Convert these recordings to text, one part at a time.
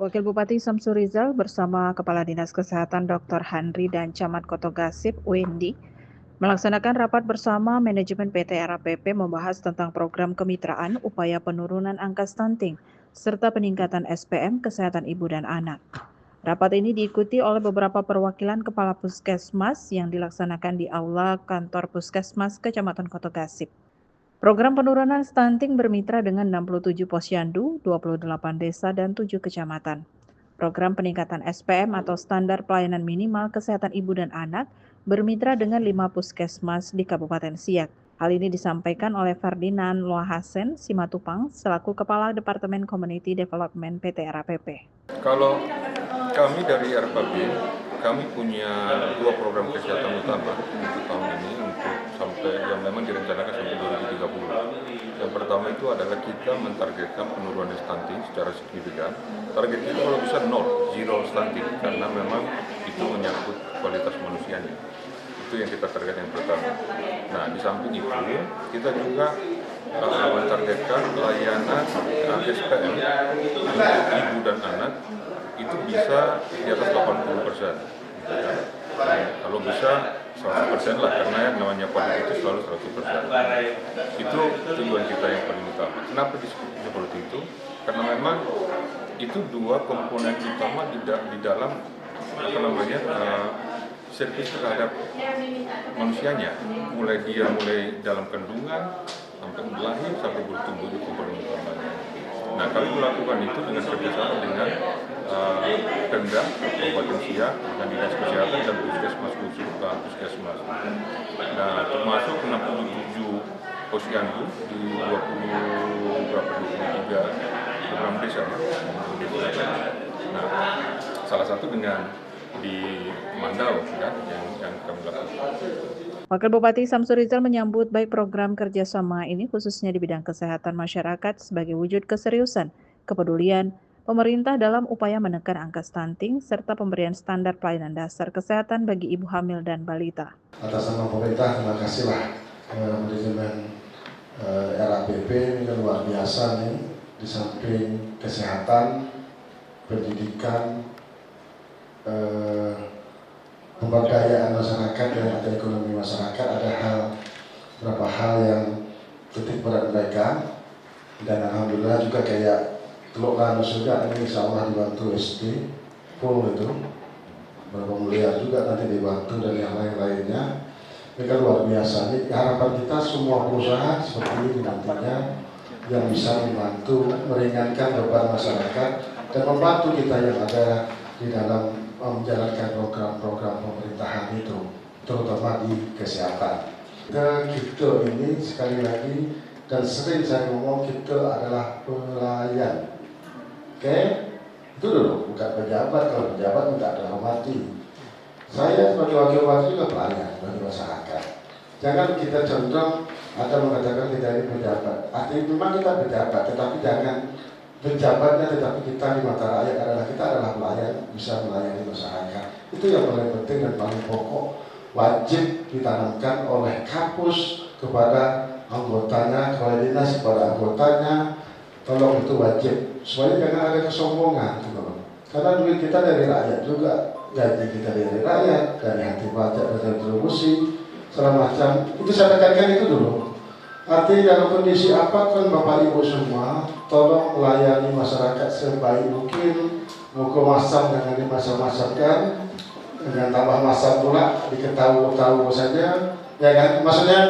Wakil Bupati Samsur Rizal bersama Kepala Dinas Kesehatan Dr. Handri dan Camat Kotogasip Wendi melaksanakan rapat bersama manajemen PT RAPP membahas tentang program kemitraan upaya penurunan angka stunting serta peningkatan SPM kesehatan ibu dan anak. Rapat ini diikuti oleh beberapa perwakilan kepala puskesmas yang dilaksanakan di aula kantor puskesmas Kecamatan Kotogasip. Program penurunan stunting bermitra dengan 67 posyandu, 28 desa, dan 7 kecamatan. Program peningkatan SPM atau standar pelayanan minimal kesehatan ibu dan anak bermitra dengan 5 puskesmas di Kabupaten Siak. Hal ini disampaikan oleh Ferdinand Loahasen Simatupang selaku Kepala Departemen Community Development PT RAPP. Kalau kami dari RAPP, kami punya 2 program kesehatan utama untuk tahun ini untuk sampai yang memang direncanakan sampai 2030. Yang pertama itu adalah kita mentargetkan penurunan stunting secara signifikan. Target kita kalau bisa zero stunting karena memang itu menyangkut kualitas manusianya. Itu yang kita target yang pertama. Nah, di samping itu kita juga mentargetkan layanan SPM untuk ibu dan anak itu bisa di atas 80%. Nah, kalau bisa 100% lah, karena yang namanya kualitas itu selalu 100%. Itu tujuan kita yang paling utama. Kenapa disebut seperti itu? Karena memang itu 2 komponen utama di dalam servis terhadap manusianya, mulai dalam kandungan sampai lahir sampai bertumbuh di komponen utamanya. Nah, kami melakukan itu dengan kerjasama dengan Pemda Kabupaten Siak dan Dinas Kesehatan dan puskesmas khusus puskesmas. Nah, termasuk 67 posyandu di 23 program desa. Nah, salah satu dengan di Mandau kan yang kami lakukan. Wakil Bupati Samsur Rizal menyambut baik program kerjasama ini khususnya di bidang kesehatan masyarakat sebagai wujud keseriusan, kepedulian pemerintah dalam upaya menekan angka stunting serta pemberian standar pelayanan dasar kesehatan bagi ibu hamil dan balita. Atas nama pemerintah, terima kasihlah manajemen RAPP ini luar biasa nih, di samping kesehatan, pendidikan, pemberdayaan masyarakat dan ada ekonomi masyarakat, ada beberapa hal yang titik berat mereka, dan alhamdulillah juga kayak Teluk Lanus juga ini insya Allah dibantu SD full itu, berapa miliar juga nanti dibantu dan yang lain-lainnya. Mereka luar biasa. Ini harapan kita semua perusahaan seperti ini nantinya yang bisa membantu meringankan beban masyarakat dan membantu kita yang ada di dalam menjalankan program-program pemerintahan itu, terutama di kesehatan. Kita ini sekali lagi dan sering saya ngomong, kita adalah pelayan. Oke? Itu dulu, bukan pejabat. Kalau pejabat tidak ada hormati. Saya sebagai wakil bupati juga pelayan bagi masyarakat. Jangan kita cenderung atau mengatakan kita ini pejabat. Artinya memang kita pejabat, tetapi jangan pejabatnya, tetapi kita di mata rakyat adalah kita adalah pelayan, bisa melayani masyarakat. Itu yang paling penting dan paling pokok, wajib ditanamkan oleh kampus kepada anggotanya, kepala dinas kepada anggotanya. Tolong itu wajib, supaya jangan ada kesombongan gitu. Karena duit kita dari rakyat juga, gaji kita dari rakyat, dari hati pajak dan retribusi, segala macam. Itu saya tekankan itu dulu. Artinya dalam kondisi apapun Bapak Ibu semua, tolong melayani masyarakat sebaik mungkin. Mau masak dengan dimasak-masakkan, dengan tambah masak pula, diketahui-tahu saja, ya kan? Maksudnya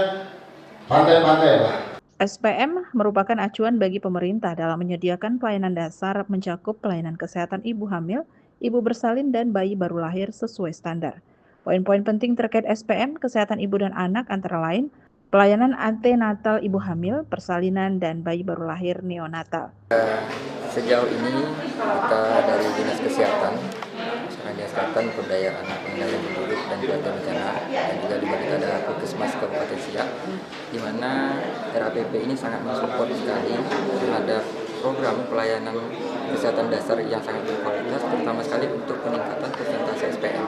pandai-pandai lah. SPM merupakan acuan bagi pemerintah dalam menyediakan pelayanan dasar mencakup pelayanan kesehatan ibu hamil, ibu bersalin, dan bayi baru lahir sesuai standar. Poin-poin penting terkait SPM, kesehatan ibu dan anak antara lain, pelayanan antenatal ibu hamil, persalinan, dan bayi baru lahir neonatal. Sejauh ini kita dari Dinas Kesehatan, Pemberdayaan Anak, Pengendalian Penduduk dan Keluarga Bencana, dan juga di balik ada Puskesmas Kabupaten Siak, di mana RAPP ini sangat mensupport sekali terhadap program pelayanan kesehatan dasar yang sangat berkualitas, terutama sekali untuk peningkatan persentase SPM,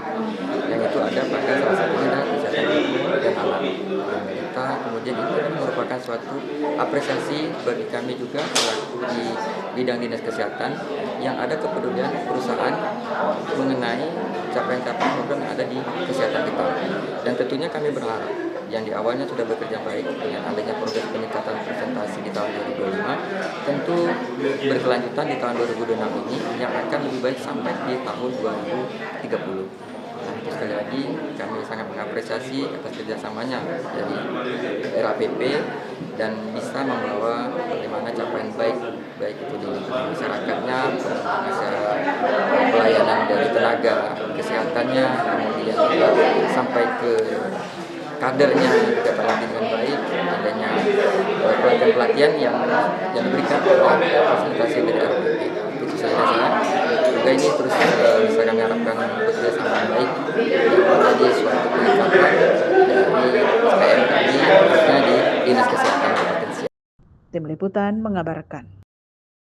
yang itu ada pada salah satunya adalah kesehatan ibu dan anak, balita, kemudian Jadi ini merupakan suatu apresiasi bagi kami juga selaku di bidang dinas kesehatan yang ada kepedulian perusahaan mengenai capaian-capaian program yang ada di kesehatan kita. Dan tentunya kami berharap yang di awalnya sudah bekerja baik dengan adanya progres peningkatan presentasi di tahun 2025, tentu berkelanjutan di tahun 2026 ini yang akan lebih baik sampai di tahun 2030. Sekali lagi kami sangat mengapresiasi atas kerjasamanya dari RAPP dan bisa membawa bagaimana capaian baik itu di masyarakatnya, masalah pelayanan dari tenaga kesehatannya, kemudian juga sampai ke kadernya juga terlatih dengan baik, adanya pelatihan-pelatihan yang diberikan oleh fasilitasi dari RAPP. Itu saja. Juga ini terus bisa kami harapkan bekerja sama baik dan menjadi suatu peningkatan dari SPM kami khususnya di Dinas Kesehatan Kabupaten Siak. Tim Liputan mengabarkan.